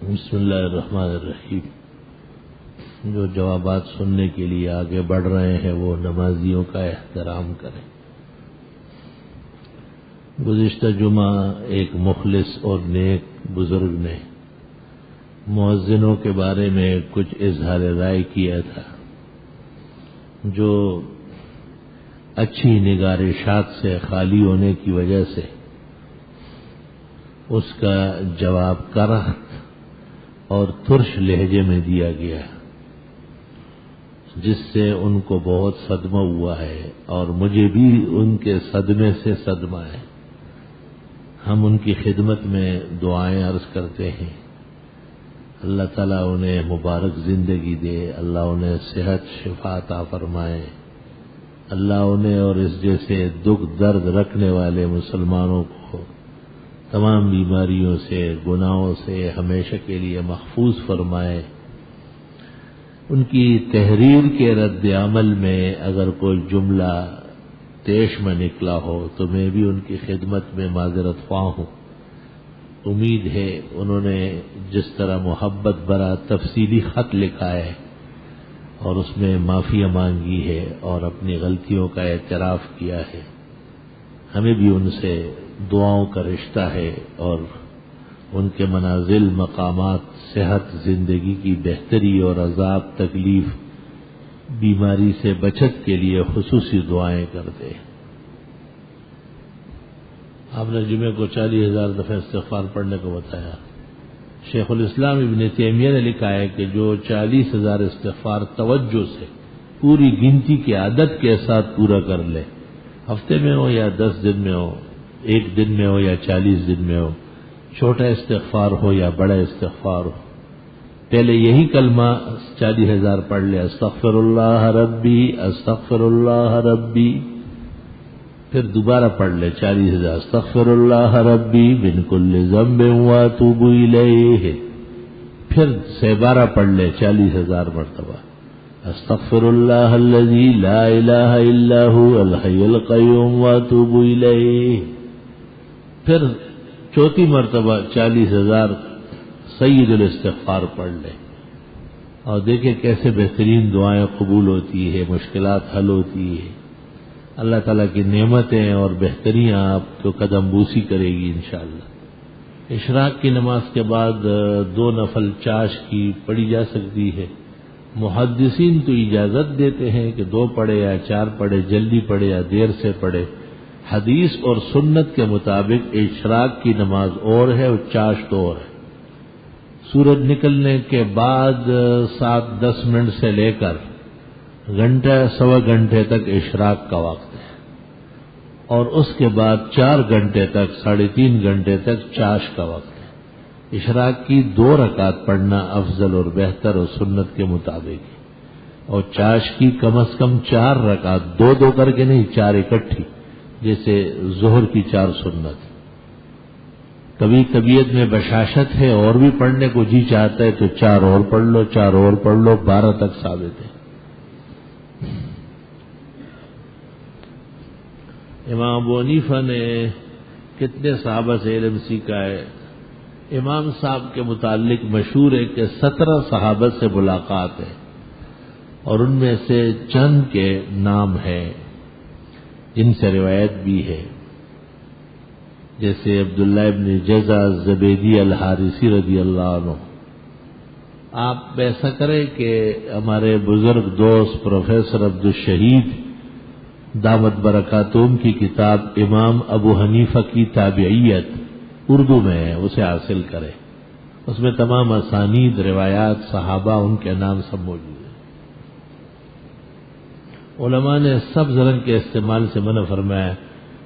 بسم اللہ الرحمن الرحیم۔ جو جوابات سننے کے لیے آگے بڑھ رہے ہیں وہ نمازیوں کا احترام کریں۔ گزشتہ جمعہ ایک مخلص اور نیک بزرگ نے مؤذنوں کے بارے میں کچھ اظہار رائے کیا تھا جو اچھی نگارشات سے خالی ہونے کی وجہ سے اس کا جواب کرہ اور ترش لہجے میں دیا گیا، جس سے ان کو بہت صدمہ ہوا ہے اور مجھے بھی ان کے صدمے سے صدمہ ہے۔ ہم ان کی خدمت میں دعائیں عرض کرتے ہیں، اللہ تعالیٰ انہیں مبارک زندگی دے، اللہ انہیں صحت شفا عطا فرمائے، اللہ انہیں اور اس جیسے دکھ درد رکھنے والے مسلمانوں کو تمام بیماریوں سے گناہوں سے ہمیشہ کے لیے محفوظ فرمائے۔ ان کی تحریر کے رد عمل میں اگر کوئی جملہ طیش میں نکلا ہو تو میں بھی ان کی خدمت میں معذرت خواہ ہوں۔ امید ہے انہوں نے جس طرح محبت بھرا تفصیلی خط لکھا ہے اور اس میں معافی مانگی ہے اور اپنی غلطیوں کا اعتراف کیا ہے، ہمیں بھی ان سے دعاؤں کا رشتہ ہے اور ان کے منازل مقامات صحت زندگی کی بہتری اور عذاب تکلیف بیماری سے بچت کے لیے خصوصی دعائیں کرتے ہیں۔ آپ نے جمعے کو 40,000 دفعہ استغفار پڑھنے کو بتایا۔ شیخ الاسلام ابن تیمیہ نے لکھا ہے کہ جو 40,000 استغفار توجہ سے پوری گنتی کی عادت کے ساتھ پورا کر لے، ہفتے میں ہو یا 10 دن میں ہو، ایک دن میں ہو یا 40 دن میں ہو، چھوٹا استغفار ہو یا بڑا استغفار ہو، پہلے یہی کلمہ 40,000 پڑھ لے، استغفر اللہ ربی استغفر اللہ ربی، پھر دوبارہ پڑھ لے 40,000 استغفر اللہ ربی من کل ذنب واتوب الیہ، پھر 12 پڑھ لے 40,000 مرتبہ استغفر اللہ الذی لا الہ الا هو الحی القیوم واتوب الیہ، پھر چوتھی مرتبہ 40,000 سید الاستغفار پڑھ لے اور دیکھیں کیسے بہترین دعائیں قبول ہوتی ہے، مشکلات حل ہوتی ہے، اللہ تعالیٰ کی نعمتیں اور بہتریاں آپ کو قدم بوسی کرے گی انشاءاللہ۔ اشراق کی نماز کے بعد 2 نفل چاش کی پڑھی جا سکتی ہے۔ محدثین تو اجازت دیتے ہیں کہ 2 پڑھے یا 4 پڑھے، جلدی پڑھے یا دیر سے پڑھے۔ حدیث اور سنت کے مطابق اشراق کی نماز اور ہے اور چاشت اور ہے۔ سورج نکلنے کے بعد 7-10 منٹ سے لے کر گھنٹہ سوا گھنٹے تک اشراق کا وقت ہے اور اس کے بعد 4 گھنٹے تک 3.5 گھنٹے تک چاش کا وقت ہے۔ اشراق کی 2 رکعت پڑھنا افضل اور بہتر اور سنت کے مطابق ہے، اور چاش کی کم از کم 4 رکعت، 2 کر کے نہیں، 4 اکٹھی، جیسے ظہر کی 4 سنت۔ کبھی طبیعت میں بشاشت ہے اور بھی پڑھنے کو جی چاہتا ہے تو 4 اور پڑھ لو، 4 اور پڑھ لو، 12 تک ثابت ہے۔ امام ابو حنیفہ نے کتنے صحابہ سے علم سیکھا ہے؟ امام صاحب کے متعلق مشہور ہے کہ 17 صحابہ سے ملاقات ہے اور ان میں سے چند کے نام ہیں جن سے روایت بھی ہے، جیسے عبداللہ ابن جزع زبیدی الحارثی رضی اللہ عنہ۔ آپ ایسا کریں کہ ہمارے بزرگ دوست پروفیسر عبدالشہید دامت برکاتہم کی کتاب امام ابو حنیفہ کی تابعیت اردو میں ہے، اسے حاصل کریں، اس میں تمام اسانید روایات صحابہ ان کے نام سب موجود ہیں۔ علماء نے سبز رنگ کے استعمال سے منع فرمایا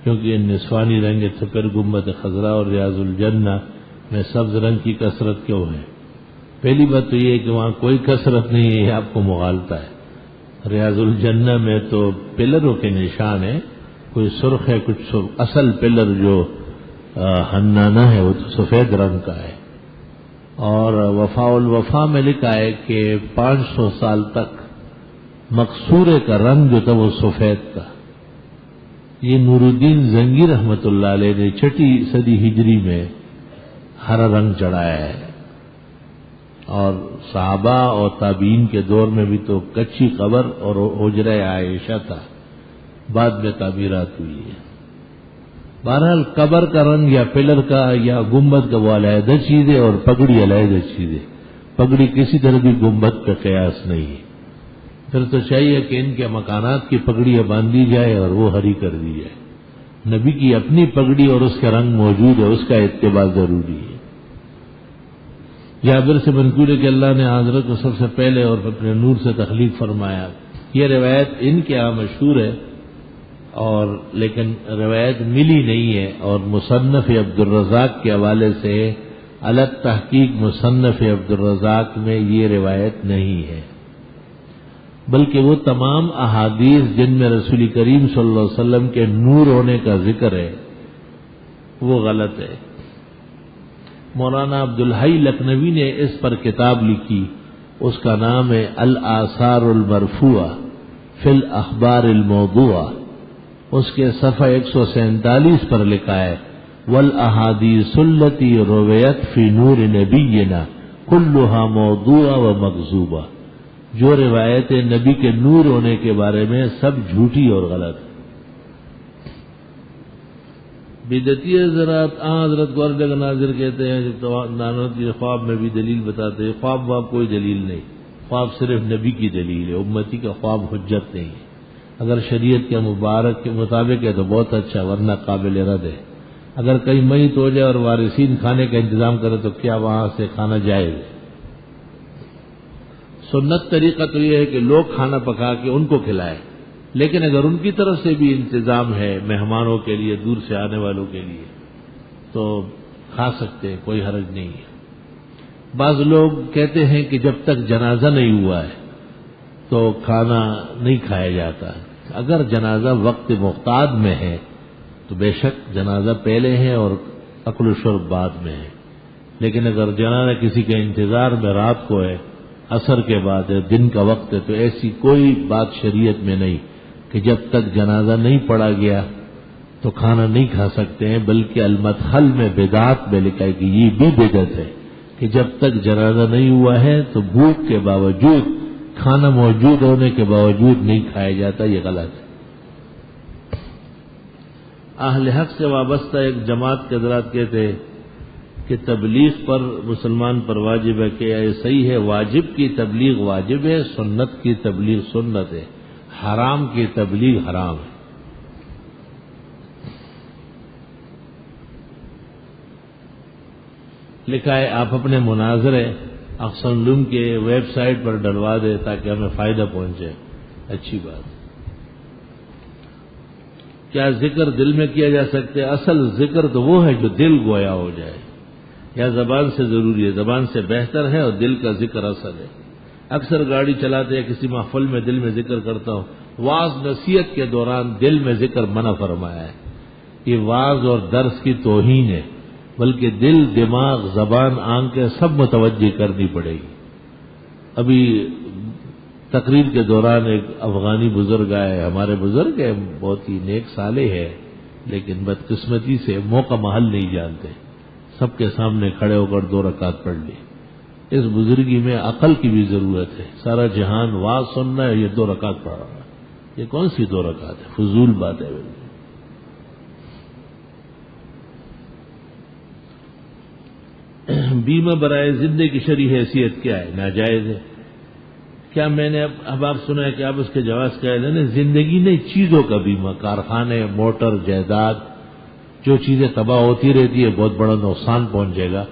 کیونکہ نسوانی رنگ سفر گنبد خضرا اور ریاض الجنہ میں سبز رنگ کی کثرت کیوں ہے؟ پہلی بات تو یہ ہے کہ وہاں کوئی کثرت نہیں ہے، یہ آپ کو مغالطہ ہے۔ ریاض الجنہ میں تو پلروں کے نشان ہیں، کوئی سرخ ہے کچھ سرخ، اصل پلر جو حنانہ ہے وہ تو سفید رنگ کا ہے۔ اور وفاء الوفا میں لکھا ہے کہ 500 سال تک مقصورے کا رنگ جو تھا وہ سفید تھا۔ یہ نور الدین زنگی رحمت اللہ علیہ نے 6 صدی ہجری میں ہرا رنگ چڑھایا ہے، اور صحابہ اور تابعین کے دور میں بھی تو کچی قبر اور حجرہ عائشہ تھا، بعد میں تعمیرات ہوئی ہے۔ بہرحال قبر کا رنگ یا پلر کا یا گنبد کا وہ علیحدہ چیز ہے اور پگڑی علیحدہ چیز ہے۔ پگڑی کسی طرح بھی گنبد پہ قیاس نہیں ہے۔ پھر تو چاہیے کہ ان کے مکانات کی پگڑیاں باندھی جائے اور وہ ہری کر دی جائے۔ نبی کی اپنی پگڑی اور اس کا رنگ موجود ہے، اس کا اتباع ضروری ہے۔ جابر سے منقول ہے کہ اللہ نے حضرت کو سب سے پہلے اور اپنے نور سے تخلیق فرمایا۔ یہ روایت ان کے یہاں مشہور ہے، اور لیکن روایت ملی نہیں ہے، اور مصنف عبد الرزاق کے حوالے سے الگ تحقیق مصنف عبد الرزاق میں یہ روایت نہیں ہے، بلکہ وہ تمام احادیث جن میں رسول کریم صلی اللہ علیہ وسلم کے نور ہونے کا ذکر ہے وہ غلط ہے۔ مولانا عبدالحی لکھنوی نے اس پر کتاب لکھی، اس کا نام ہے الآثار المرفوعہ فی الاخبار الموضوعہ۔ اس کے صفحہ 147 پر لکھا ہے والاحادیث التی رویت فی نور نبینا کلها موضوعہ و مکذوبہ، جو روایتیں نبی کے نور ہونے کے بارے میں سب جھوٹی اور غلط ہے۔ بدعتی حضرات حضرت کو ارد ناظر کہتے ہیں، نانوت کے خواب میں بھی دلیل بتاتے ہیں۔ خواب واب کوئی دلیل نہیں، خواب صرف نبی کی دلیل ہے، امتی کا خواب حجت نہیں ہے۔ اگر شریعت کے مبارک کے مطابق ہے تو بہت اچھا، ورنہ قابل رد ہے۔ اگر کہیں میت ہو جائے اور وارثین کھانے کا انتظام کرے تو کیا وہاں سے کھانا جائز ہے؟ سنت طریقہ تو یہ ہے کہ لوگ کھانا پکا کے ان کو کھلائے، لیکن اگر ان کی طرف سے بھی انتظام ہے مہمانوں کے لیے، دور سے آنے والوں کے لیے، تو کھا سکتے ہیں، کوئی حرج نہیں ہے۔ بعض لوگ کہتے ہیں کہ جب تک جنازہ نہیں ہوا ہے تو کھانا نہیں کھایا جاتا ہے۔ اگر جنازہ وقت مختار میں ہے تو بے شک جنازہ پہلے ہے اور اکل و شرب بعد میں ہے، لیکن اگر جنازہ کسی کے انتظار میں رات کو ہے، عصر کے بعد ہے، دن کا وقت ہے، تو ایسی کوئی بات شریعت میں نہیں کہ جب تک جنازہ نہیں پڑھا گیا تو کھانا نہیں کھا سکتے ہیں، بلکہ المدخل میں بدعت میں لکھا ہے کہ یہ بھی بدعت ہے کہ جب تک جنازہ نہیں ہوا ہے تو بھوک کے باوجود، کھانا موجود ہونے کے باوجود نہیں کھایا جاتا، یہ غلط ہے۔ اہل حق سے وابستہ ایک جماعت کے حضرات کہتے ہیں کہ تبلیغ پر مسلمان پر واجب ہے، کہ یہ صحیح ہے؟ واجب کی تبلیغ واجب ہے، سنت کی تبلیغ سنت ہے، حرام کی تبلیغ حرام ہے۔ لکھا ہے آپ اپنے مناظرے اقصى العلوم کے ویب سائٹ پر ڈلوا دیں تاکہ ہمیں فائدہ پہنچے۔ اچھی بات۔ کیا ذکر دل میں کیا جا سکتا ہے؟ اصل ذکر تو وہ ہے جو دل گویا ہو جائے، یا زبان سے ضروری ہے، زبان سے بہتر ہے، اور دل کا ذکر اصل ہے۔ اکثر گاڑی چلاتے ہیں، کسی محفل میں دل میں ذکر کرتا ہوں، وعظ نصیحت کے دوران دل میں ذکر منع فرمایا ہے۔ یہ وعظ اور درس کی توہین ہے، بلکہ دل، دماغ، زبان، آنکھیں سب متوجہ کرنی پڑے گی۔ ابھی تقریر کے دوران ایک افغانی بزرگ آئے، ہمارے بزرگ ہے، بہت ہی نیک صالح ہے، لیکن بدقسمتی سے موقع محل نہیں جانتے، سب کے سامنے کھڑے ہو کر 2 رکعت پڑھ لی۔ اس بزرگی میں عقل کی بھی ضرورت ہے، سارا جہان واز سننا ہے، یہ 2 رکعت پڑھ رہا ہے، یہ کون سی 2 رکعت ہے؟ فضول بات ہے۔ بیمہ برائے زندگی کی شرعی حیثیت کیا ہے؟ ناجائز ہے۔ کیا میں نے اب آپ سنا ہے کہ آپ اس کے جواز قائل ہیں؟ زندگی نہیں، چیزوں کا بیمہ، کارخانے، موٹر، جائیداد، جو چیزیں تباہ ہوتی رہتی ہے، بہت بڑا نقصان پہنچ جائے گا،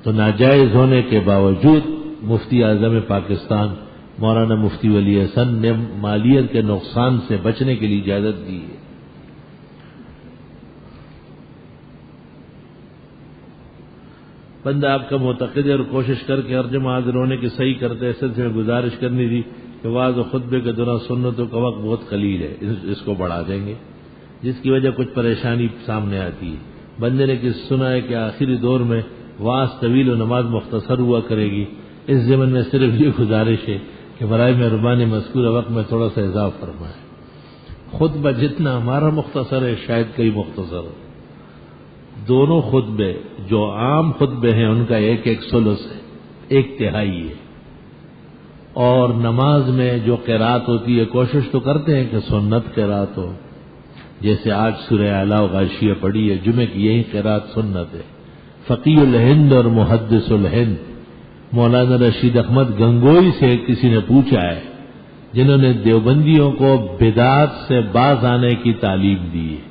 تو ناجائز ہونے کے باوجود مفتی اعظم پاکستان مولانا مفتی ولی حسن نے مالیت کے نقصان سے بچنے کے لیے اجازت دی ہے۔ بندہ آپ کا معتقد ہے اور کوشش کر کے ہر جمع حاضر ہونے کی صحیح کرتے ہیں۔ سلسلے میں گزارش کرنی تھی کہ واعظ و خطبے کے دوران سنتوں کا وقت بہت قلیل ہے، اس کو بڑھا دیں گے، جس کی وجہ کچھ پریشانی سامنے آتی ہے۔ بندے نے سنا ہے کہ آخری دور میں واعظ طویل و نماز مختصر ہوا کرے گی۔ اس ضمن میں صرف یہ گزارش ہے کہ برائے مہربانی مذکورہ وقت میں تھوڑا سا اضافہ فرمائیں۔ خطبہ جتنا ہمارا مختصر ہے شاید کئی مختصر ہو۔ دونوں خطبے جو عام خطبے ہیں ان کا 1 ثلث ہے، 1/3 ہے. اور نماز میں جو قرات ہوتی ہے کوشش تو کرتے ہیں کہ سنت قرات ہو، جیسے آج سورہ اعلی و غاشیہ پڑھی ہے، جمعے کی یہی قرات سنت ہے. فقیہ الہند اور محدث الہند مولانا رشید احمد گنگوئی سے کسی نے پوچھا ہے، جنہوں نے دیوبندیوں کو بدعات سے باز آنے کی تعلیم دی ہے،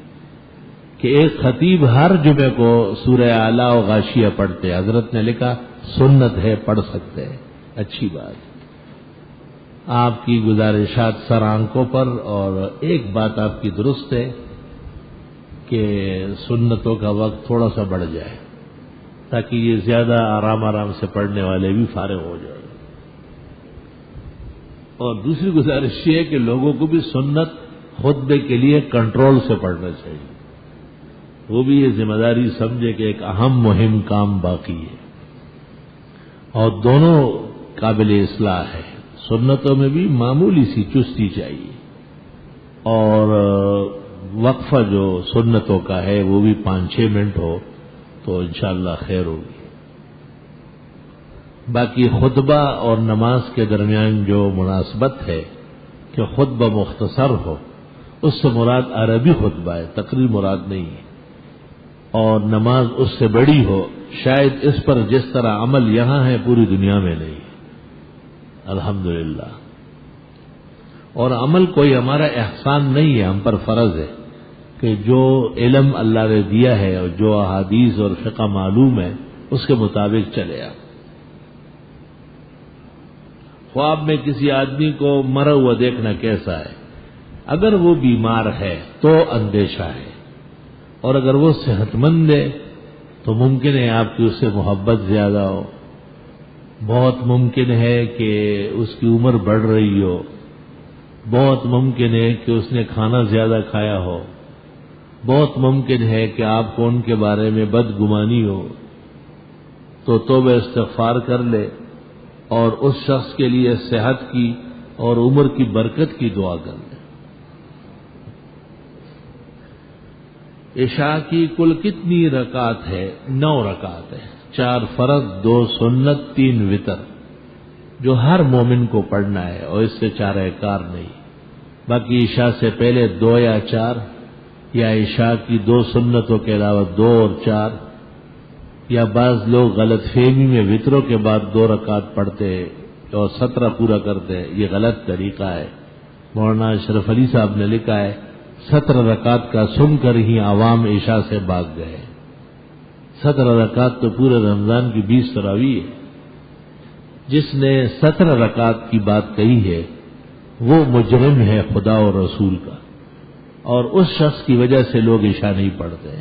کہ ایک خطیب ہر جمعے کو سورہ اعلی و غاشیہ پڑھتے. حضرت نے لکھا سنت ہے، پڑھ سکتے ہیں، اچھی بات. آپ کی گزارشات سر آنکھوں پر، اور ایک بات آپ کی درست ہے کہ سنتوں کا وقت تھوڑا سا بڑھ جائے تاکہ یہ زیادہ آرام سے پڑھنے والے بھی فارغ ہو جائیں. اور دوسری گزارش یہ ہے کہ لوگوں کو بھی سنت خطبے کے لیے کنٹرول سے پڑھنا چاہیے. وہ بھی یہ ذمہ داری سمجھے کہ ایک اہم مہم کام باقی ہے، اور دونوں قابل اصلاح ہے. سنتوں میں بھی معمولی سی چستی چاہیے، اور وقفہ جو سنتوں کا ہے وہ بھی 5-6 منٹ ہو تو انشاءاللہ خیر ہوگی. باقی خطبہ اور نماز کے درمیان جو مناسبت ہے کہ خطبہ مختصر ہو، اس سے مراد عربی خطبہ ہے، تقریر مراد نہیں ہے. اور نماز اس سے بڑی ہو، شاید اس پر جس طرح عمل یہاں ہے پوری دنیا میں نہیں ہے، الحمدللہ. اور عمل کوئی ہمارا احسان نہیں ہے، ہم پر فرض ہے کہ جو علم اللہ نے دیا ہے اور جو احادیث اور فقہ معلوم ہے اس کے مطابق چلے. آپ خواب میں کسی آدمی کو مرا ہوا دیکھنا کیسا ہے؟ اگر وہ بیمار ہے تو اندیشہ ہے، اور اگر وہ صحت مند ہے تو ممکن ہے آپ کی اس سے محبت زیادہ ہو. بہت ممکن ہے کہ اس کی عمر بڑھ رہی ہو، بہت ممکن ہے کہ اس نے کھانا زیادہ کھایا ہو، بہت ممکن ہے کہ آپ کو ان کے بارے میں بدگمانی ہو. تو توبہ استغفار کر لے اور اس شخص کے لیے صحت کی اور عمر کی برکت کی دعا کر لے. عشاء کی کل کتنی رکعت ہے؟ 9 رکعت ہے، 4 فرض، 2 سنت، 3 وتر، جو ہر مومن کو پڑھنا ہے، اور اس سے چارہ کار نہیں. باقی عشاء سے پہلے 2 یا 4، یا عشاء کی 2 سنتوں کے علاوہ 2 اور 4، یا بعض لوگ غلط فہمی میں وتروں کے بعد 2 رکعت پڑھتے اور 17 پورا کرتے. یہ غلط طریقہ ہے. مولانا اشرف علی صاحب نے لکھا ہے 17 رکعت کا سن کر ہی عوام عشاء سے بھاگ گئے. 17 رکعت تو پورے رمضان کی 20 تراویح ہے. جس نے 17 رکعت کی بات کہی ہے وہ مجرم ہے خدا اور رسول کا، اور اس شخص کی وجہ سے لوگ عشاء نہیں پڑھتے.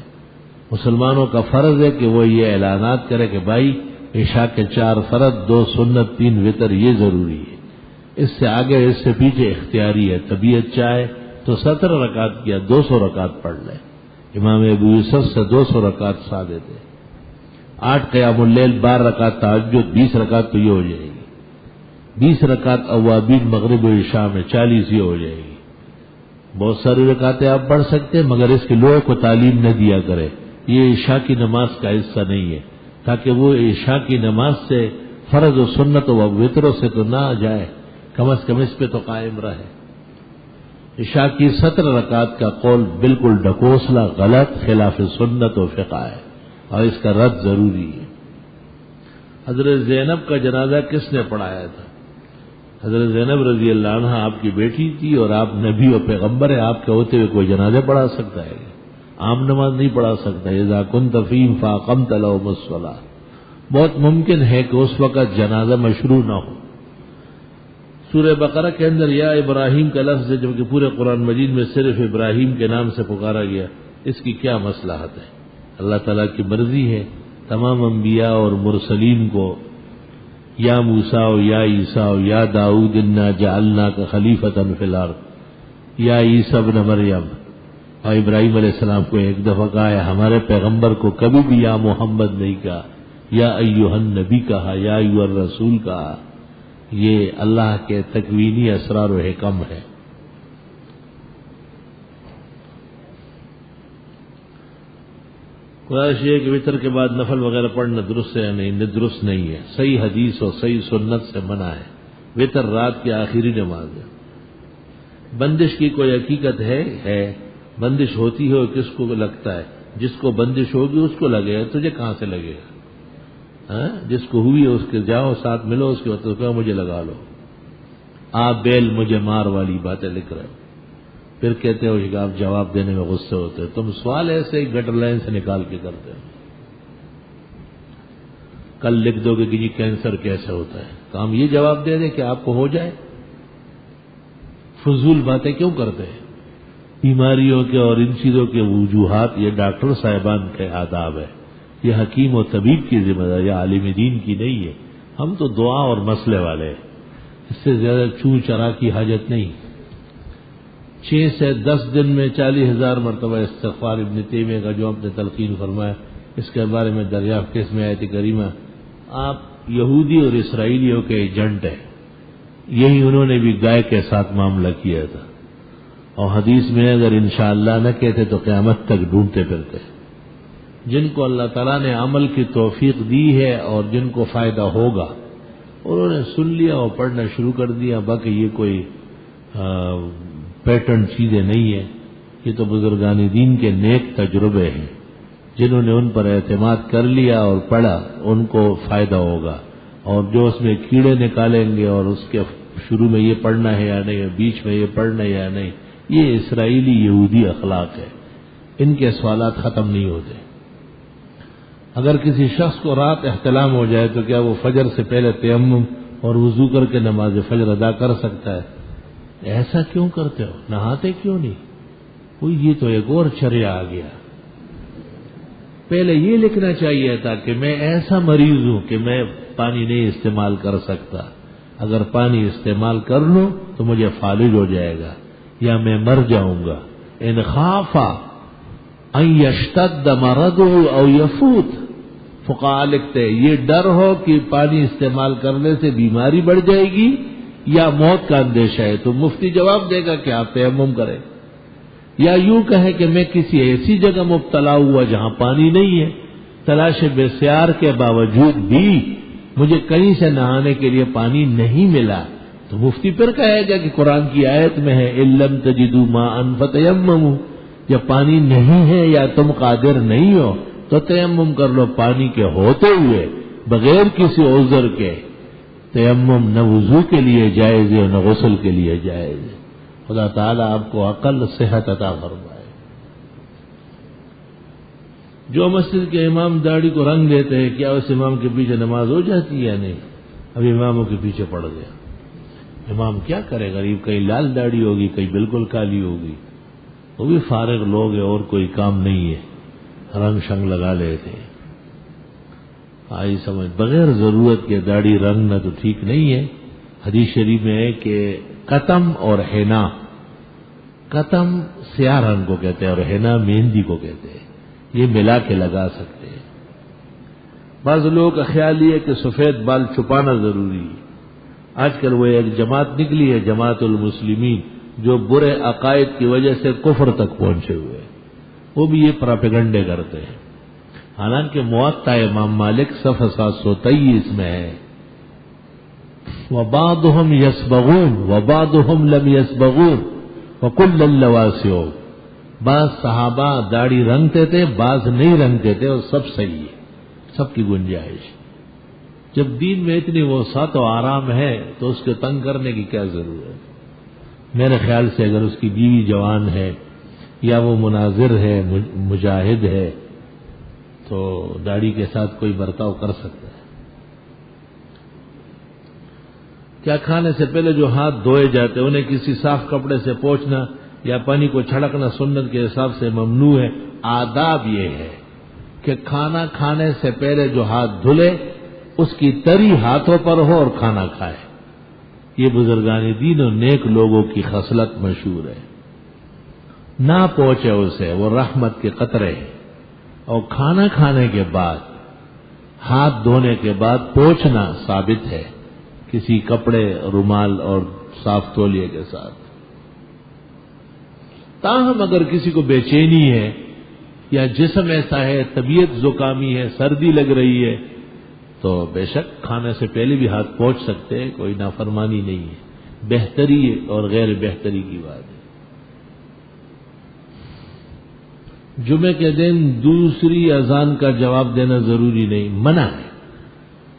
مسلمانوں کا فرض ہے کہ وہ یہ اعلانات کرے کہ بھائی عشاء کے 4 فرض، 2 سنت، 3 وتر، یہ ضروری ہے. اس سے آگے اس سے پیچھے اختیاری ہے. طبیعت چاہے تو 17 رکعت کیا 200 رکعت پڑھ لے. امام ابو یوسف سے 200 رکعت سادے تھے. 8 قیام اللیل، 12 رکعت تہجد، 20 رکعت تو یہ ہو جائے گی. 20 رکعت اوابین مغرب و عشاء میں، 40 یہ ہو جائے گی. بہت ساری رکعتیں آپ پڑھ سکتے ہیں، مگر اس کے لوگوں کو تعلیم نہ دیا کرے. یہ عشاء کی نماز کا حصہ نہیں ہے، تاکہ وہ عشاء کی نماز سے فرض و سنت و وتروں سے تو نہ جائے، کم از کم اس پہ تو قائم رہے. عشاء کی 17 رکعت کا قول بالکل ڈھکوسلا، غلط، خلاف سنت و فقہ ہے، اور اس کا رد ضروری ہے. حضرت زینب کا جنازہ کس نے پڑھایا تھا؟ حضرت زینب رضی اللہ عنہ آپ کی بیٹی تھی، اور آپ نبی و پیغمبر ہیں. آپ کے ہوتے ہوئے کوئی جنازہ پڑھا سکتا ہے؟ عام نماز نہیں پڑھا سکتا. اذا كنت فيهم فاقمت لهم الصلاة. بہت ممکن ہے کہ اس وقت جنازہ مشروع نہ ہو. سورہ بقرہ کے اندر یا ابراہیم کا لفظ ہے، جبکہ پورے قرآن مجید میں صرف ابراہیم کے نام سے پکارا گیا. اس کی کیا مصلحت ہے؟ اللہ تعالیٰ کی مرضی ہے. تمام انبیاء اور مرسلین کو یا موسیٰ و یا عیسیٰ و یا داؤد انا جعلناک خلیفۃ فی الارض، یا عیسیٰ ابن مریم، اور ابراہیم علیہ السلام کو ایک دفعہ کہا ہے. ہمارے پیغمبر کو کبھی بھی یا محمد نہیں کہا، یا ایھا النبی کہا، یا ایھا الرسول کہا. یہ اللہ کے تکوینی اسرار و حکم ہے. گزارش یہ کہ وطر کے بعد نفل وغیرہ پڑھنا درست ہے یا نہیں؟ درست نہیں ہے، صحیح حدیث اور صحیح سنت سے منع ہے۔ وطر رات کی آخری نماز ہے۔ بندش کی کوئی حقیقت ہے بندش ہوتی ہے، کس کو لگتا ہے؟ جس کو بندش ہوگی اس کو لگے گا، تجھے کہاں سے لگے گا؟ جس کو ہوئی ہے اس کے جاؤ ساتھ ملو، اس کے بعد تو مجھے لگا لو۔ آپ بیل مجھے مار والی باتیں لکھ رہے ہو، پھر کہتے ہو کہ آپ جواب دینے میں غصے ہوتے ہو۔ تم سوال ایسے ہی گٹر لائن سے نکال کے کرتے ہو۔ کل لکھ دو گے کہ جی کینسر کیسے ہوتا ہے، تو ہم یہ جواب دے دیں کہ آپ کو ہو جائے؟ فضول باتیں کیوں کرتے ہیں؟ بیماریوں کے اور ان چیزوں کے وجوہات یہ ڈاکٹر صاحبان کے آداب ہے، یہ حکیم و طبیب کی ذمہ داری، یہ عالم دین کی نہیں ہے۔ ہم تو دعا اور مسئلے والے ہیں، اس سے زیادہ چوں چرا کی حاجت نہیں۔ 6 سے 10 دن میں 40,000 مرتبہ استغفار ابن تیمیہ کا جو آپ نے تلقین فرمایا، اس کے بارے میں دریافت کس میں آیت کریمہ؟ آپ یہودی اور اسرائیلیوں کے ایجنٹ ہیں، یہی انہوں نے بھی گائے کے ساتھ معاملہ کیا تھا، اور حدیث میں اگر انشاءاللہ نہ کہتے تو قیامت تک ڈھونڈتے پھرتے۔ جن کو اللہ تعالیٰ نے عمل کی توفیق دی ہے اور جن کو فائدہ ہوگا، انہوں نے سن لیا اور پڑھنا شروع کر دیا۔ باقی یہ کوئی پیٹرن چیزیں نہیں ہیں، یہ تو بزرگان دین کے نیک تجربے ہیں، جنہوں نے ان پر اعتماد کر لیا اور پڑھا ان کو فائدہ ہوگا، اور جو اس میں کیڑے نکالیں گے اور اس کے شروع میں یہ پڑھنا ہے یا نہیں، بیچ میں یہ پڑھنا ہے یا نہیں، یہ اسرائیلی یہودی اخلاق ہے، ان کے سوالات ختم نہیں ہوتے۔ اگر کسی شخص کو رات احتلام ہو جائے تو کیا وہ فجر سے پہلے تیمم اور وضو کر کے نماز فجر ادا کر سکتا ہے؟ ایسا کیوں کرتے ہو؟ نہاتے کیوں نہیں؟ کوئی یہ تو ایک اور چریا آ گیا۔ پہلے یہ لکھنا چاہیے تھا کہ میں ایسا مریض ہوں کہ میں پانی نہیں استعمال کر سکتا، اگر پانی استعمال کر لوں تو مجھے فالج ہو جائے گا یا میں مر جاؤں گا۔ ان خافا ان یشتد مرضه او یفوت، فقہاء لکھتے ہیں یہ ڈر ہو کہ پانی استعمال کرنے سے بیماری بڑھ جائے گی یا موت کا اندیشہ ہے تو مفتی جواب دے گا کہ آپ تیمم کریں، یا یوں کہیں کہ میں کسی ایسی جگہ مبتلا ہوا جہاں پانی نہیں ہے، تلاش بسیار کے باوجود بھی مجھے کہیں سے نہانے کے لیے پانی نہیں ملا، تو مفتی پھر کہے گا کہ قرآن کی آیت میں ہے ان لم تجدوا ماء فتیمموا، جب پانی نہیں ہے یا تم قادر نہیں ہو تو تیمم کر لو۔ پانی کے ہوتے ہوئے بغیر کسی عذر کے تیمم نہ وضو کے لیے جائز ہے نہ غسل کے لیے جائز ہے۔ خدا تعالیٰ آپ کو عقل صحت عطا فرمائے۔ جو مسجد کے امام داڑھی کو رنگ دیتے ہیں، کیا اس امام کے پیچھے نماز ہو جاتی ہے یا نہیں؟ اب اماموں کے پیچھے پڑ گیا، امام کیا کرے؟ غریب کہیں لال داڑھی ہوگی، کہیں بالکل کالی ہوگی، وہ بھی فارغ لوگ ہیں اور کوئی کام نہیں ہے، رنگ شنگ لگا لیتے ہیں۔ آئی سمجھ، بغیر ضرورت کے داڑھی رنگنا تو ٹھیک نہیں ہے۔ حدیث شریف میں ہے کہ قطم اور حنا، قطم سیاہ رنگ کو کہتے ہیں اور حنا مہندی کو کہتے ہیں، یہ ملا کے لگا سکتے ہیں۔ بعض لوگوں کا خیال یہ ہے کہ سفید بال چھپانا ضروری ہے۔ آج کل وہ ایک جماعت نکلی ہے، جماعت المسلمین، جو برے عقائد کی وجہ سے کفر تک پہنچے ہوئے، وہ بھی یہ پراپیگنڈے کرتے ہیں۔ حالانکہ موطا امام مالک صفحہ 723 میں ہے وَبَعْضُهُمْ يَسْبَغُونَ وَبَعْضُهُمْ لَمْ يَسْبَغُونَ وَكُلًّا لَوَاسِعُ، بعض صحابہ داڑھی رنگتے تھے، بعض نہیں رنگتے تھے، اور سب صحیح ہے، سب کی گنجائش۔ جب دین میں اتنی وسعت و آرام ہے تو اس کو تنگ کرنے کی کیا ضرورت؟ میرے خیال سے اگر اس کی بیوی جوان ہے یا وہ مناظر ہے، مجاہد ہے، تو داڑھی کے ساتھ کوئی برتاؤ کر سکتا ہے۔ کیا کھانے سے پہلے جو ہاتھ دھوئے جاتے ہیں انہیں کسی صاف کپڑے سے پوچھنا یا پانی کو چھڑکنا سنت کے حساب سے ممنوع ہے؟ آداب یہ ہے کہ کھانا کھانے سے پہلے جو ہاتھ دھلے اس کی تری ہاتھوں پر ہو اور کھانا کھائے، یہ بزرگان دین اور نیک لوگوں کی خصلت مشہور ہے۔ نہ پہنچے اسے، وہ رحمت کے قطرے ہیں۔ اور کھانا کھانے کے بعد ہاتھ دھونے کے بعد پوچھنا ثابت ہے کسی کپڑے، رومال اور صاف تولیے کے ساتھ۔ تاہم اگر کسی کو بے چینی ہے یا جسم ایسا ہے، طبیعت زکامی ہے، سردی لگ رہی ہے، تو بے شک کھانے سے پہلے بھی ہاتھ پہنچ سکتے ہیں، کوئی نافرمانی نہیں ہے، بہتری اور غیر بہتری کی بات ہے۔ جمعے کے دن دوسری اذان کا جواب دینا ضروری نہیں، منع ہے،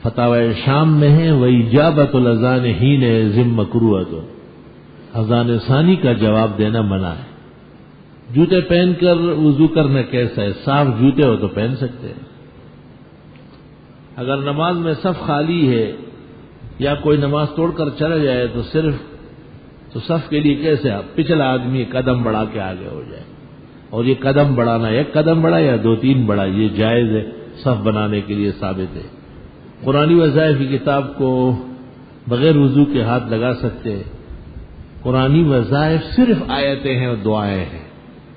فتاوی شام میں ہے وَإِجَابَةُ الْأَذَانِ حِينَ يَزِمُّ مَكْرُوهَةٌ، اذان ثانی کا جواب دینا منع ہے۔ جوتے پہن کر وضو کرنا کیسا ہے؟ صاف جوتے ہو تو پہن سکتے ہیں۔ اگر نماز میں صف خالی ہے یا کوئی نماز توڑ کر چلا جائے تو صف کے لیے کیسے آپ پچھلا آدمی قدم بڑھا کے آگے ہو جائے، اور یہ قدم بڑھانا ایک قدم بڑھا یا دو تین بڑھا، یہ جائز ہے، صف بنانے کے لیے ثابت ہے۔ قرآنی وظائف کی کتاب کو بغیر وضو کے ہاتھ لگا سکتے ہیں۔ قرآنی وظائف صرف آیتیں ہیں اور دعائیں ہیں،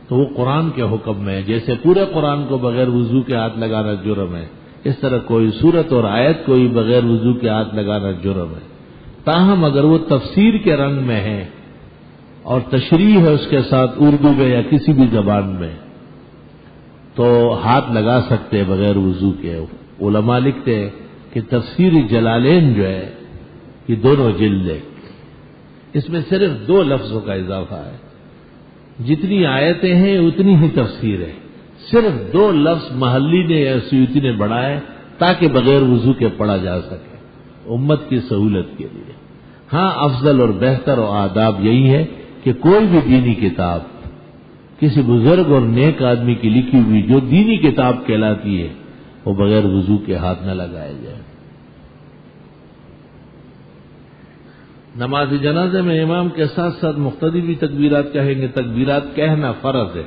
تو وہ قرآن کے حکم میں ہے۔ جیسے پورے قرآن کو بغیر وضو کے ہاتھ لگانا جرم ہے، اس طرح کوئی سورت اور آیت کو بھی بغیر وضو کے ہاتھ لگانا جرم ہے۔ تاہم اگر وہ تفسیر کے رنگ میں ہے اور تشریح ہے اس کے ساتھ اردو میں یا کسی بھی زبان میں، تو ہاتھ لگا سکتے ہیں بغیر وضو کے۔ علماء لکھتے ہیں کہ تفسیر جلالین جو ہے یہ دونوں جلد ہے، اس میں صرف 2 لفظوں کا اضافہ ہے، جتنی آیتیں ہیں اتنی ہی تفسیر ہے، صرف 2 لفظ محلی نے یا سیوطی نے بڑھائے تاکہ بغیر وضو کے پڑھا جا سکے، امت کی سہولت کے لیے۔ ہاں افضل اور بہتر اور آداب یہی ہے کہ کوئی بھی دینی کتاب کسی بزرگ اور نیک آدمی کی لکھی ہوئی جو دینی کتاب کہلاتی ہے وہ بغیر وضو کے ہاتھ نہ لگائے جائے۔ نماز جنازے میں امام کے ساتھ ساتھ مقتدی بھی تکبیرات کہیں گے، تکبیرات کہنا فرض ہے۔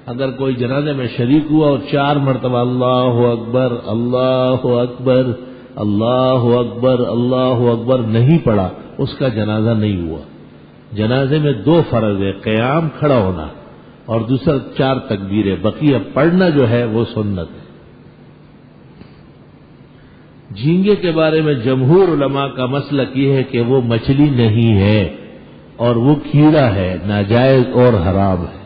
اگر کوئی جنازے میں شریک ہوا اور 4 مرتبہ اللہ اکبر اللہ اکبر اللہ اکبر اللہ اکبر نہیں پڑھا، اس کا جنازہ نہیں ہوا۔ جنازے میں 2 فرض ہے، قیام کھڑا ہونا اور دوسرا 4 تکبیریں، بقیہ پڑھنا جو ہے وہ سنت ہے۔ جھینگے کے بارے میں جمہور علماء کا مسلک یہ ہے کہ وہ مچھلی نہیں ہے اور وہ کیڑا ہے، ناجائز اور حرام ہے۔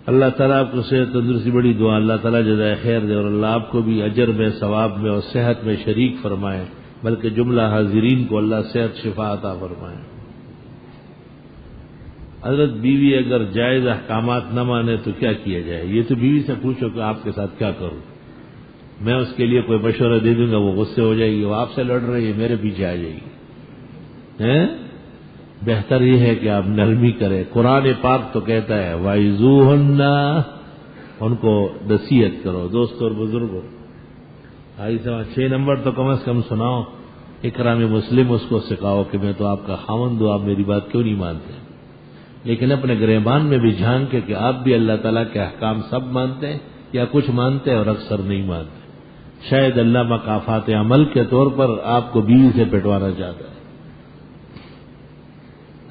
اللہ تعالیٰ آپ کو صحت تندرستی بڑی دعا، اللہ تعالیٰ جزائے خیر دے، اور اللہ آپ کو بھی اجر میں ثواب میں اور صحت میں شریک فرمائے، بلکہ جملہ حاضرین کو اللہ صحت شفا عطا فرمائے۔ حضرت بیوی اگر جائز احکامات نہ مانے تو کیا کیا جائے؟ یہ تو بیوی سے پوچھو کہ آپ کے ساتھ کیا کروں، میں اس کے لیے کوئی مشورہ دے دوں گا، وہ غصے ہو جائے گی، وہ آپ سے لڑ رہی ہے، میرے پیچھے آ جائے گی۔ بہتر یہ ہے کہ آپ نرمی کریں۔ قرآن پاک تو کہتا ہے وَعِظُوهُنَّ، ان کو نصیحت کرو، دوست اور بزرگوں۔ 6 نمبر تو کم از کم سناؤ، اکرام مسلم اس کو سکھاؤ کہ میں تو آپ کا خاوند ہوں، آپ میری بات کیوں نہیں مانتے؟ لیکن اپنے گریبان میں بھی جھان کے کہ آپ بھی اللہ تعالیٰ کے احکام سب مانتے ہیں یا کچھ مانتے ہیں اور اکثر نہیں مانتے۔ شاید اللہ مکافات عمل کے طور پر آپ کو بیوی سے پٹوانا چاہتا ہے۔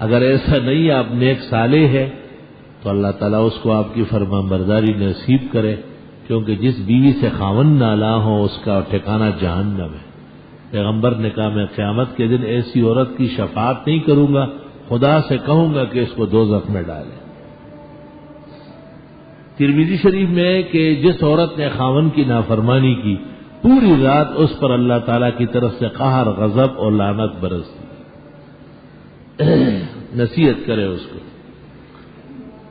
اگر ایسا نہیں آپ نیک صالح ہے تو اللہ تعالیٰ اس کو آپ کی فرمان برداری نصیب کرے، کیونکہ جس بیوی سے خاوند نالا ہو اس کا ٹھکانہ جہنم ہے۔ پیغمبر نے کہا میں قیامت کے دن ایسی عورت کی شفاعت نہیں کروں گا، خدا سے کہوں گا کہ اس کو دوزخ میں ڈالے۔ ترمذی شریف میں ہے کہ جس عورت نے خاوند کی نافرمانی کی پوری رات اس پر اللہ تعالیٰ کی طرف سے قہر، غضب اور لعنت برستی۔ نصیحت کرے اس کو،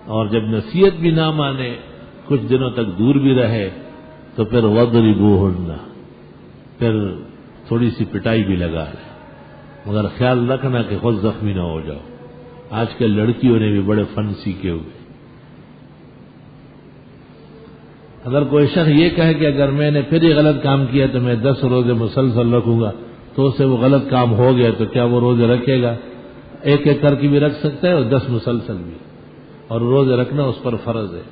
اور جب نصیحت بھی نہ مانے، کچھ دنوں تک دور بھی رہے، تو پھر وَضْرِبُوهُنَّ، پھر تھوڑی سی پٹائی بھی لگا لے، مگر خیال رکھنا کہ خود زخمی نہ ہو جاؤ۔ آج کل لڑکیوں نے بھی بڑے فن سیکھے ہوئے۔ اگر کوئی شخص یہ کہے کہ اگر میں نے پھر یہ غلط کام کیا تو میں 10 روزے مسلسل رکھوں گا، تو اسے وہ غلط کام ہو گیا تو کیا وہ روزے رکھے گا؟ ایک کر کے بھی رکھ سکتا ہے اور 10 مسلسل بھی، اور روزے رکھنا اس پر فرض ہے۔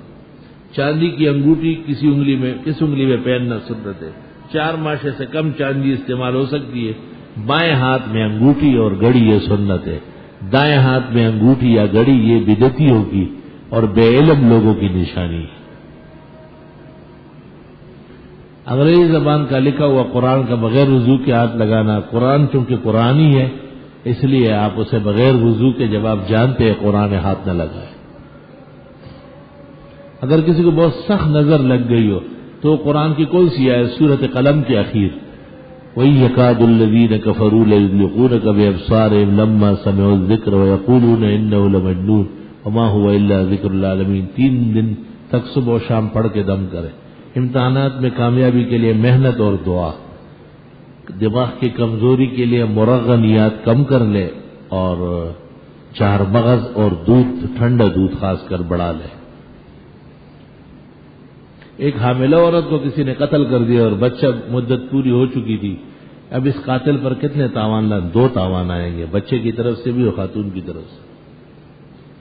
چاندی کی انگوٹھی کس انگلی میں پہننا سنت ہے۔ 4 ماشے سے کم چاندی استعمال ہو سکتی ہے۔ بائیں ہاتھ میں انگوٹھی اور گھڑی یہ سنت ہے، دائیں ہاتھ میں انگوٹھی یا گھڑی یہ بدعتی ہوگی اور بے علم لوگوں کی نشانی ہے۔ انگریزی زبان کا لکھا ہوا قرآن کا بغیر وضو کے ہاتھ لگانا، قرآن چونکہ قرآنی ہے اس لیے آپ اسے بغیر وضو کے جب آپ جانتے ہیں قرآن ہاتھ نہ لگائیں۔ اگر کسی کو بہت سخت نظر لگ گئی ہو تو قرآن کی کون سی آیت؟ سورۃ قلم کے اخیر، وَإِن يَكَادُ الَّذِينَ كَفَرُوا لَيُزْلِقُونَكَ بِأَبْصَارِهِمْ لَمَّا سَمِعُوا الذِّكْرَ وَيَقُولُونَ إِنَّهُ لَمَجْنُونٌ وَمَا هُوَ إِلَّا ذِكْرٌ لِّلْعَالَمِينَ۔ 3 دن تک صبح و شام پڑھ کے دم کرے۔ امتحانات میں کامیابی کے لیے محنت اور دعا، دماغ کی کمزوری کے لیے مرغنیات کم کر لے، اور 4 مغز اور دودھ، ٹھنڈا دودھ خاص کر بڑھا لے۔ ایک حاملہ عورت کو کسی نے قتل کر دیا اور بچہ مدت پوری ہو چکی تھی، اب اس قاتل پر کتنے تاوان 2 تاوان آئیں گے، بچے کی طرف سے بھی اور خاتون کی طرف سے۔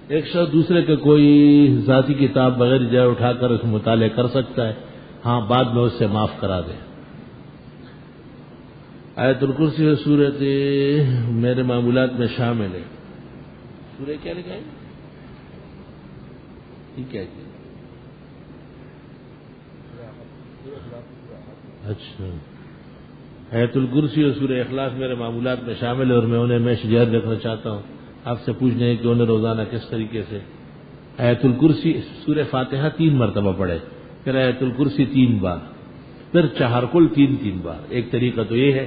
ایک شخص دوسرے کا کوئی ذاتی کتاب بغیر جائے اٹھا کر اس مطالعہ کر سکتا ہے، ہاں بعد میں اس سے معاف کرا دے۔ آیت الکرسی و سورت میرے معمولات میں شامل ہے۔ سورہ کیا لکھا ہے؟ ٹھیک ہے، اچھا، آیت الکرسی اور سورہ اخلاص میرے معمولات میں شامل ہے، اور میں انہیں میں شجاعت رکھنا چاہتا ہوں آپ سے پوچھنے ہیں کہ انہیں روزانہ کس طریقے سے آیت الکرسی، سورہ فاتحہ 3 مرتبہ پڑھے، پھر آیت الکرسی 3 بار، پھر چہارکل 3 بار۔ ایک طریقہ تو یہ ہے،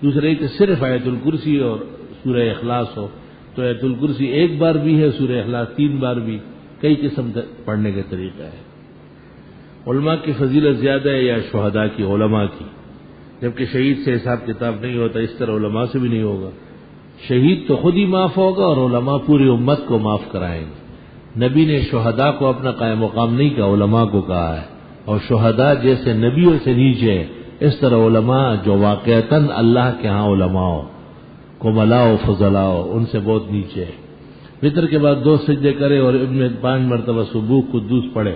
دوسرا کہ صرف آیت الکرسی اور سورہ اخلاص ہو تو آیت الکرسی 1 بار بھی ہے، سورہ اخلاص 3 بار بھی، کئی قسم پڑھنے کا طریقہ ہے۔ علماء کی فضیلت زیادہ ہے یا شہداء کی، علماء کی، جبکہ شہید سے حساب کتاب نہیں ہوتا، اس طرح علماء سے بھی نہیں ہوگا۔ شہید تو خود ہی معاف ہوگا اور علماء پوری امت کو معاف کرائیں گے۔ نبی نے شہداء کو اپنا قائم مقام نہیں کہا، علماء کو کہا ہے، اور شہداء جیسے نبیوں سے نیچے ہے، اس طرح علماء جو واقعتاً اللہ کے ہاں علماء ہو، کملاء و فضلاء ہو، ان سے بہت نیچے ہے۔ وتر کے بعد 2 سجدے کرے اور ابن 5 مرتبہ سبوح قدوس پڑھے،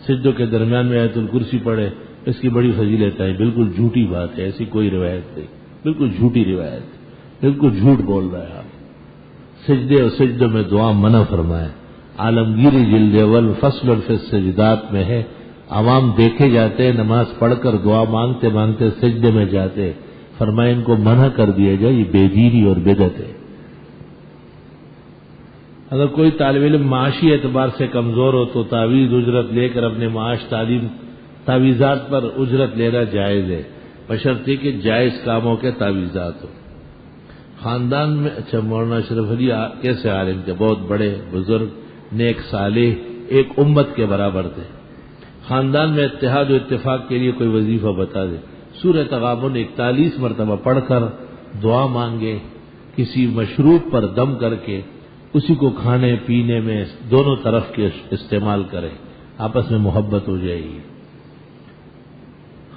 سجدوں کے درمیان میں آیت الکرسی پڑھے، اس کی بڑی فضیلت ہے۔ بالکل جھوٹی بات ہے، ایسی کوئی روایت نہیں، بالکل جھوٹی روایت، بالکل جھوٹ بول رہے ہیں آپ۔ سجدے اور سجدوں میں دعا منع فرمائے، عالمگیری جلد اول فصل فی السجدات میں ہے۔ عوام دیکھے جاتے نماز پڑھ کر دعا مانگتے مانگتے سجدے میں جاتے، فرمائے ان کو منع کر دیا جائے، یہ بے دینی اور بدعت ہے۔ اگر کوئی طالب علم معاشی اعتبار سے کمزور ہو تو تعویذ اجرت لے کر اپنے معاش تعلیم تعویذات پر اجرت لینا جائز ہے، بشرطے کہ جائز کاموں کے تعویذات ہو۔ خاندان میں اچھا مولانا اشرف علی کیسے عالم تھے، بہت بڑے بزرگ، نیک صالح، ایک امت کے برابر تھے۔ خاندان میں اتحاد و اتفاق کے لیے کوئی وظیفہ بتا دے۔ سورہ تغابن 41 مرتبہ پڑھ کر دعا مانگے، کسی مشروب پر دم کر کے اسی کو کھانے پینے میں دونوں طرف کے استعمال کرے، آپس میں محبت ہو جائے گی۔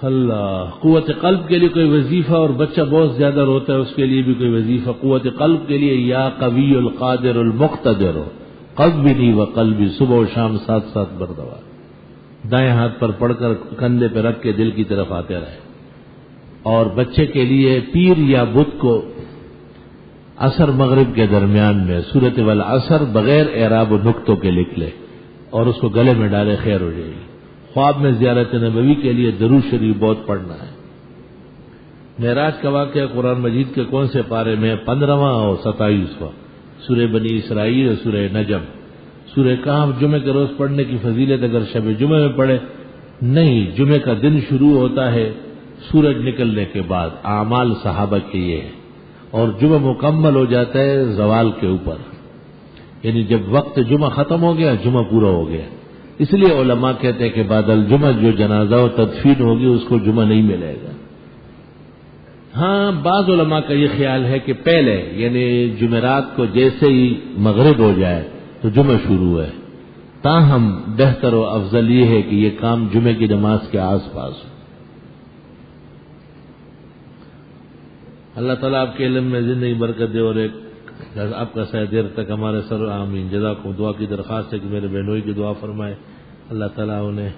اللہ، قوت قلب کے لیے کوئی وظیفہ، اور بچہ بہت زیادہ روتا ہے اس کے لیے بھی کوئی وظیفہ۔ قوت قلب کے لیے یا قوی القادر المقتدر ہو، قلبی و قلبی، صبح و شام 7 مرتبہ دائیں ہاتھ پر پڑھ کر کندھے پہ رکھ کے دل کی طرف آتے رہے۔ اور بچے کے لیے پیر یا بت کو عصر مغرب کے درمیان میں سورۃ والعصر بغیر اعراب و نقطوں کے لکھ لے اور اس کو گلے میں ڈالے، خیر ہو جائے گی۔ خواب میں زیارت نبوی کے لیے درود شریف بہت پڑھنا ہے۔ معراج کا واقعہ قرآن مجید کے کون سے پارے میں؟ 15واں اور 27واں، سورہ بنی اسرائیل اور سورہ نجم۔ سورہ کہف جمعہ کے روز پڑھنے کی فضیلت اگر شب جمعہ میں پڑھے نہیں، جمعہ کا دن شروع ہوتا ہے سورج نکلنے کے بعد، اعمال صحابہ کے یہ ہے، اور جمعہ مکمل ہو جاتا ہے زوال کے اوپر، یعنی جب وقت جمعہ ختم ہو گیا جمعہ پورا ہو گیا۔ اس لیے علماء کہتے ہیں کہ بعد الجمعہ جو جنازہ و تدفین ہوگی اس کو جمعہ نہیں ملے گا۔ ہاں، بعض علماء کا یہ خیال ہے کہ پہلے یعنی جمعرات کو جیسے ہی مغرب ہو جائے تو جمعہ شروع ہے، تاہم بہتر و افضل یہ ہے کہ یہ کام جمعہ کی نماز کے آس پاس ہو۔ اللہ تعالیٰ آپ کے علم میں زندگی برکت دے، اور ایک آپ کا سایہ دیر تک ہمارے سر آمین۔ جزاکم، دعا کی درخواست ہے کہ میرے بہنوئی کی دعا فرمائے، اللہ تعالیٰ انہیں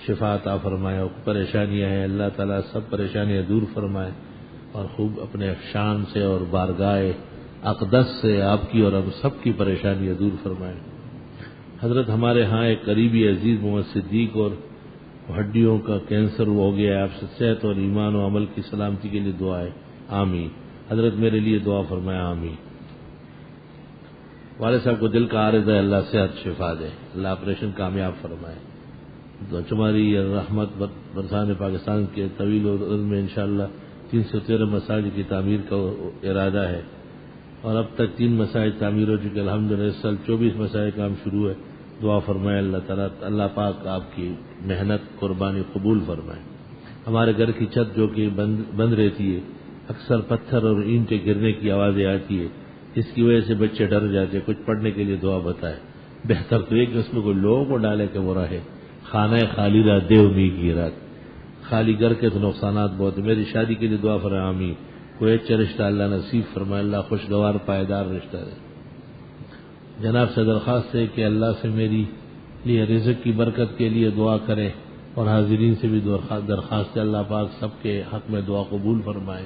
شفا عطا فرمائے، اور پریشانیاں ہیں اللہ تعالیٰ سب پریشانیاں دور فرمائے، اور خوب اپنے شان سے اور بارگاہ اقدس سے آپ کی اور ہم سب کی پریشانیاں دور فرمائے۔ حضرت ہمارے ہاں ایک قریبی عزیز محمد صدیق اور ہڈیوں کا کینسر ہو گیا ہے، آپ سے صحت اور ایمان و عمل کی سلامتی کے لیے دعا ہے، آمین۔ حضرت میرے لیے دعا فرمائے، آمین۔ والد صاحب کو دل کا عارض ہے، اللہ صحت شفا دے، اللہ آپریشن کامیاب فرمائے. تمہاری رحمت برسان پاکستان کے طویل عمر میں انشاءاللہ 313 مساجد کی تعمیر کا ارادہ ہے، اور اب تک 3 مساجد تعمیر ہو چکے الحمدللہ. اس سال 24 مساجد کام شروع ہے. دعا فرمائے اللہ تعالیٰ، اللہ پاک آپ کی محنت قربانی قبول فرمائے. ہمارے گھر کی چھت جو کہ بند رہتی ہے، اکثر پتھر اور اینٹیں گرنے کی آوازیں آتی ہے، اس کی وجہ سے بچے ڈر جاتے. کچھ پڑھنے کے لیے دعا بتائے. بہتر تو ایک اس میں کوئی لوگوں کو ڈالے کہ وہ رہے. خانہ خالی رات دیو می کی رات، خالی گھر کے تو نقصانات بہت ہیں. میری شادی کے لیے دعا فرمائے آمین. کوئی اچھا رشتہ اللہ نصیب فرمائے، اللہ خوشگوار پائیدار رشتہ دے. جناب سے درخواست ہے کہ اللہ سے میری لیے رزق کی برکت کے لیے دعا کریں، اور حاضرین سے بھی درخواست ہے اللہ پاک سب کے حق میں دعا قبول فرمائے،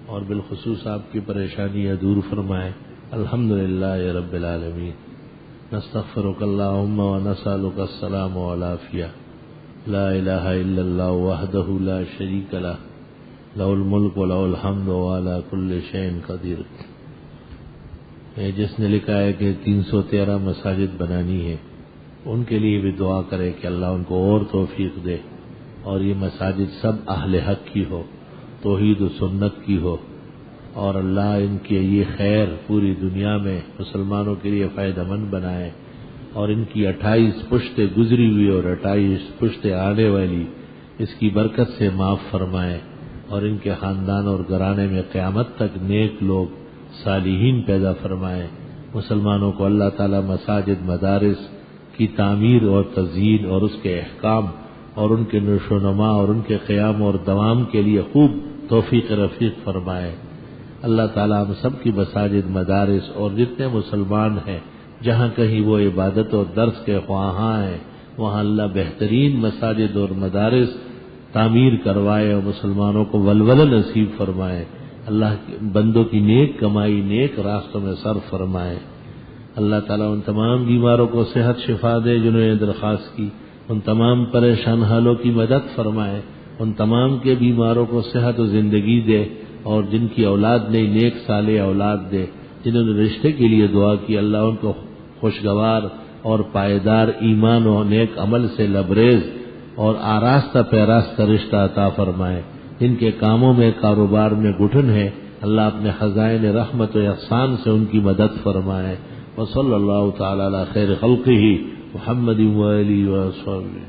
اور بالخصوص آپ کی پریشانیاں دور فرمائے. الحمدللہ رب العالمین. نستغفرک اللہم ونسألک السلام والعافیہ. لا الہ الا اللہ وحدہ لا شریک لہ، لہ الملک و لہ الحمد وعلی کل شیء قدیر. جس نے لکھا ہے کہ 313 مساجد بنانی ہے، ان کے لیے بھی دعا کرے کہ اللہ ان کو اور توفیق دے، اور یہ مساجد سب اہل حق کی ہو، توحید و سنت کی ہو، اور اللہ ان کے یہ خیر پوری دنیا میں مسلمانوں کے لیے فائدہ مند بنائے، اور ان کی 28 پشتیں گزری ہوئی اور 28 پشتیں آنے والی اس کی برکت سے معاف فرمائے، اور ان کے خاندان اور گھرانے میں قیامت تک نیک لوگ صالحین پیدا فرمائے. مسلمانوں کو اللہ تعالی مساجد مدارس کی تعمیر اور تزیین اور اس کے احکام اور ان کے نشو و نما اور ان کے قیام اور دوام کے لیے خوب توفیق رفیق فرمائے. اللہ تعالیٰ ہم سب کی مساجد مدارس اور جتنے مسلمان ہیں جہاں کہیں وہ عبادت اور درس کے خواہاں ہیں، وہاں اللہ بہترین مساجد اور مدارس تعمیر کروائے اور مسلمانوں کو ولولہ نصیب فرمائے. اللہ بندوں کی نیک کمائی نیک راستوں میں صرف فرمائے. اللہ تعالیٰ ان تمام بیماروں کو صحت شفا دے جنہوں نے درخواست کی، ان تمام پریشان حالوں کی مدد فرمائے، ان تمام کے بیماروں کو صحت و زندگی دے، اور جن کی اولاد نہیں نیک صالح اولاد دے. جنہوں نے رشتے کے لیے دعا کی اللہ ان کو خوشگوار اور پائیدار ایمان و نیک عمل سے لبریز اور آراستہ پیراستہ رشتہ عطا فرمائے. جن کے کاموں میں کاروبار میں گھٹن ہے اللہ اپنے خزائن رحمت و احسان سے ان کی مدد فرمائے. وصلی اللہ تعالی علی خیر خلقہ محمد و آلہ و صحبہ.